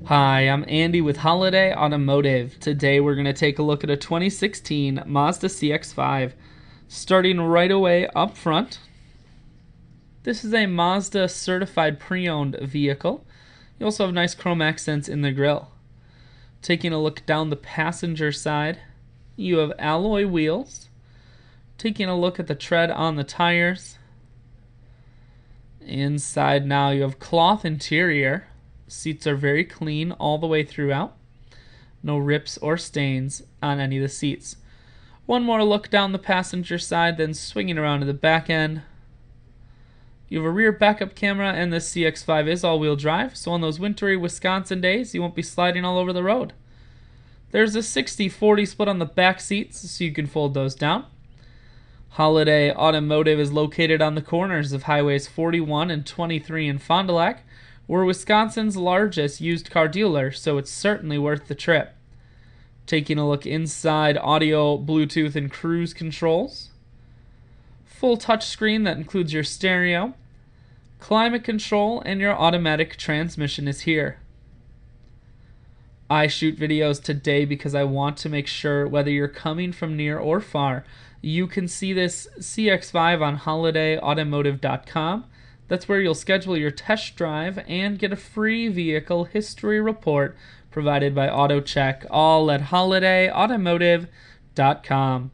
Hi, I'm Andy with Holiday Automotive. Today we're going to take a look at a 2016 Mazda CX-5. Starting right away up front, this is a Mazda Certified Pre-Owned Vehicle. You also have nice chrome accents in the grille. Taking a look down the passenger side, you have alloy wheels. Taking a look at the tread on the tires. Inside now you have cloth interior. Seats are very clean all the way throughout. No rips or stains on any of the seats. One more look down the passenger side, then swinging around to the back end. You have a rear backup camera, and this CX-5 is all-wheel drive, so on those wintry Wisconsin days, you won't be sliding all over the road. There's a 60-40 split on the back seats, so you can fold those down. Holiday Automotive is located on the corners of Highways 41 and 23 in Fond du Lac. We're Wisconsin's largest used car dealer, so it's certainly worth the trip. Taking a look inside, audio, Bluetooth, and cruise controls. Full touchscreen that includes your stereo. Climate control and your automatic transmission is here. I shoot videos today because I want to make sure whether you're coming from near or far, you can see this CX-5 on holidayautomotive.com. That's where you'll schedule your test drive and get a free vehicle history report provided by AutoCheck, all at holidayautomotive.com.